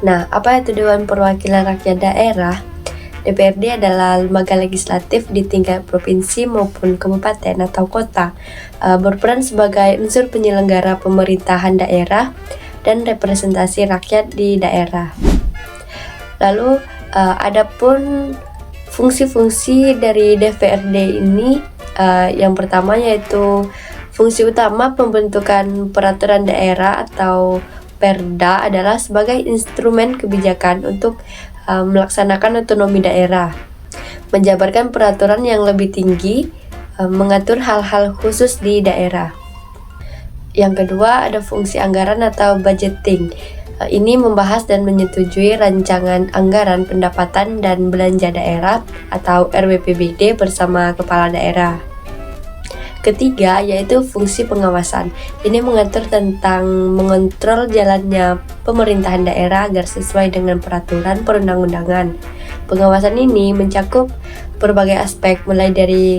Nah, apa itu Dewan Perwakilan Rakyat Daerah? DPRD adalah lembaga legislatif di tingkat provinsi maupun kabupaten atau kota, berperan sebagai unsur penyelenggara pemerintahan daerah dan representasi rakyat di daerah. Lalu, adapun fungsi-fungsi dari DPRD ini, yang pertama yaitu fungsi utama pembentukan peraturan daerah atau Perda adalah sebagai instrumen kebijakan untuk melaksanakan otonomi daerah, menjabarkan peraturan yang lebih tinggi, mengatur hal-hal khusus di daerah. Yang kedua ada fungsi anggaran atau budgeting. Ini membahas dan menyetujui rancangan anggaran pendapatan dan belanja daerah atau RBPBD bersama kepala daerah. Ketiga yaitu fungsi pengawasan. Ini mengatur tentang mengontrol jalannya pemerintahan daerah agar sesuai dengan peraturan perundang-undangan. Pengawasan ini mencakup berbagai aspek mulai dari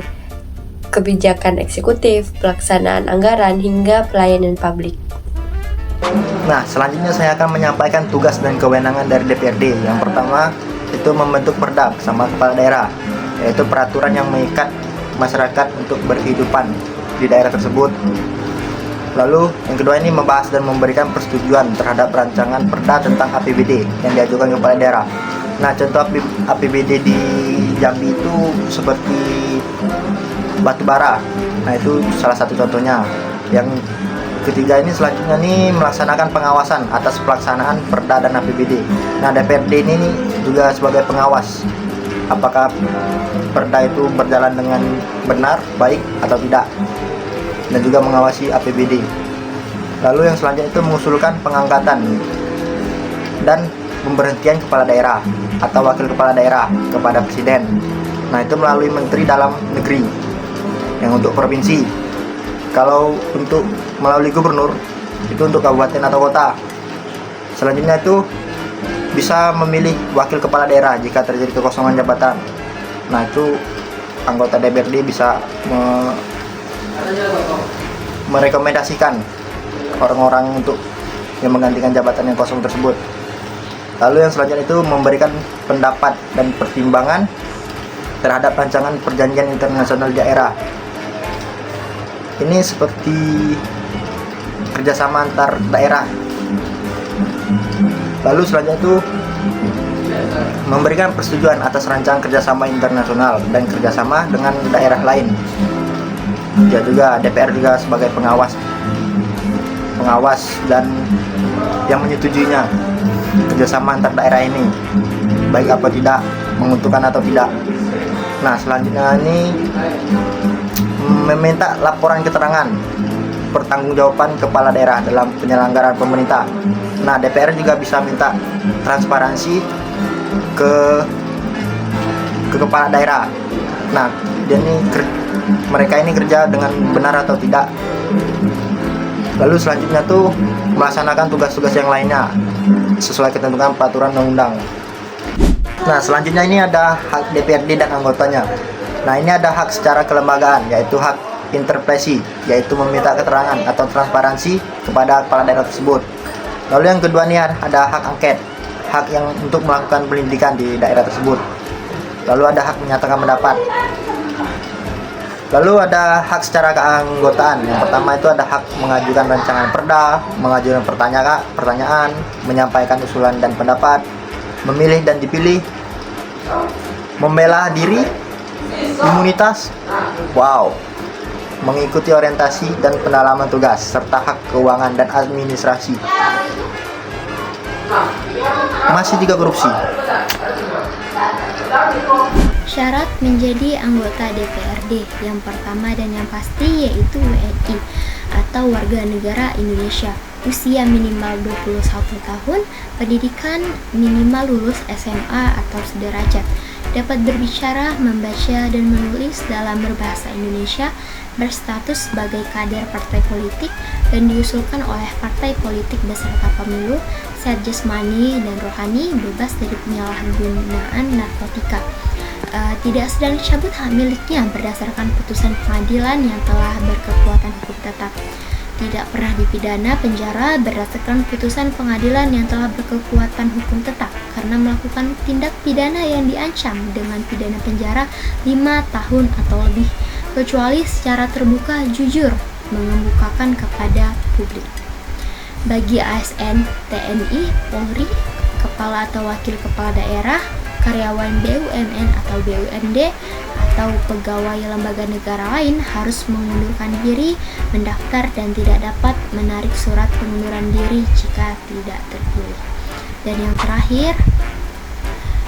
kebijakan eksekutif, pelaksanaan anggaran hingga pelayanan publik. Nah, selanjutnya saya akan menyampaikan tugas dan kewenangan dari DPRD. Yang pertama itu membentuk perda bersama kepala daerah, yaitu peraturan yang mengikat masyarakat untuk berkehidupan di daerah tersebut. Lalu yang kedua ini membahas dan memberikan persetujuan terhadap rancangan perda tentang APBD yang diajukan kepala daerah. Nah, contoh APBD di Jambi itu seperti batubara. Nah, itu salah satu contohnya. Yang ketiga ini selanjutnya ini melaksanakan pengawasan atas pelaksanaan perda dan APBD. Nah, DPRD ini juga sebagai pengawas apakah perda itu berjalan dengan benar, baik atau tidak, dan juga mengawasi APBD. Lalu yang selanjutnya itu mengusulkan pengangkatan dan pemberhentian kepala daerah atau wakil kepala daerah kepada presiden. Nah, itu melalui menteri dalam negeri yang untuk provinsi. Kalau untuk melalui gubernur itu untuk kabupaten atau kota. Selanjutnya itu bisa memilih wakil kepala daerah jika terjadi kekosongan jabatan. Nah, itu anggota DPRD bisa merekomendasikan orang-orang untuk yang menggantikan jabatan yang kosong tersebut. Lalu yang selanjutnya itu memberikan pendapat dan pertimbangan terhadap rancangan perjanjian internasional daerah. Ini seperti kerjasama antar daerah. Lalu selanjutnya itu memberikan persetujuan atas rancangan kerjasama internasional dan kerjasama dengan daerah lain. Ya juga DPR juga sebagai pengawas dan yang menyetujuinya kerjasama antar daerah ini baik apa tidak, menguntungkan atau tidak. Nah, selanjutnya ini meminta laporan keterangan pertanggungjawaban kepala daerah dalam penyelenggaraan pemerintah. Nah, DPR juga bisa minta transparansi ke kepala daerah. Nah, mereka ini kerja dengan benar atau tidak. Lalu selanjutnya tuh melaksanakan tugas-tugas yang lainnya sesuai ketentuan peraturan undang-undang. Nah, selanjutnya ini ada hak DPRD dan anggotanya. Nah, ini ada hak secara kelembagaan, yaitu hak interpelasi, yaitu meminta keterangan atau transparansi kepada kepala daerah tersebut. Lalu yang kedua nih ada hak angket, hak yang untuk melakukan penyelidikan di daerah tersebut. Lalu ada hak menyatakan pendapat. Lalu ada hak secara keanggotaan. Yang pertama itu ada hak mengajukan rancangan perda, mengajukan pertanyaan, menyampaikan usulan dan pendapat, memilih dan dipilih, membela diri, imunitas, mengikuti orientasi dan pendalaman tugas, serta hak keuangan dan administrasi. Masih juga korupsi. Syarat menjadi anggota DPRD yang pertama dan yang pasti yaitu WNI atau warga negara Indonesia. Usia minimal 21 tahun, pendidikan minimal lulus SMA atau sederajat, dapat berbicara, membaca, dan menulis dalam berbahasa Indonesia, berstatus sebagai kader partai politik, dan diusulkan oleh partai politik beserta pemilu, sehat jasmani dan rohani, bebas dari penyalahgunaan narkotika. Tidak sedang dicabut hak miliknya berdasarkan putusan pengadilan yang telah berkekuatan hukum tetap. tidak pernah dipidana penjara berdasarkan putusan pengadilan yang telah berkekuatan hukum tetap karena melakukan tindak pidana yang diancam dengan pidana penjara 5 tahun atau lebih, kecuali secara terbuka jujur mengemukakan kepada publik. Bagi ASN, TNI, Polri, kepala atau wakil kepala daerah, karyawan BUMN atau BUMD, atau pegawai lembaga negara lain harus mengundurkan diri, mendaftar, dan tidak dapat menarik surat pengunduran diri jika tidak terpilih. Dan yang terakhir,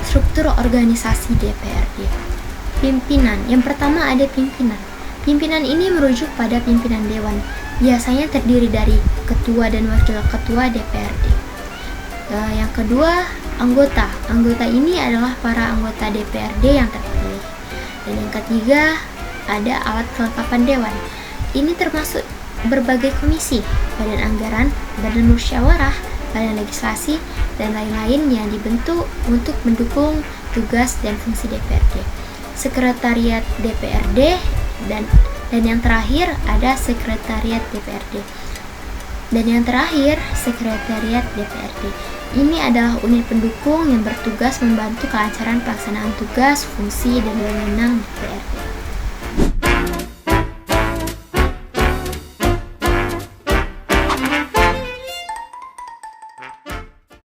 struktur organisasi DPRD. Pimpinan. Yang pertama ada pimpinan. Pimpinan ini merujuk pada pimpinan dewan. Biasanya terdiri dari ketua dan wakil ketua DPRD. Yang kedua, anggota. Anggota ini adalah para anggota DPRD yang terpilih. Dan yang ketiga, ada alat kelengkapan dewan. Ini termasuk berbagai komisi, badan anggaran, badan musyawarah, badan legislasi, dan lain-lain yang dibentuk untuk mendukung tugas dan fungsi DPRD. Sekretariat DPRD dan yang terakhir ada sekretariat DPRD. Dan yang terakhir, sekretariat DPRD. Ini adalah unit pendukung yang bertugas membantu kelancaran pelaksanaan tugas, fungsi, dan wewenang DPRD.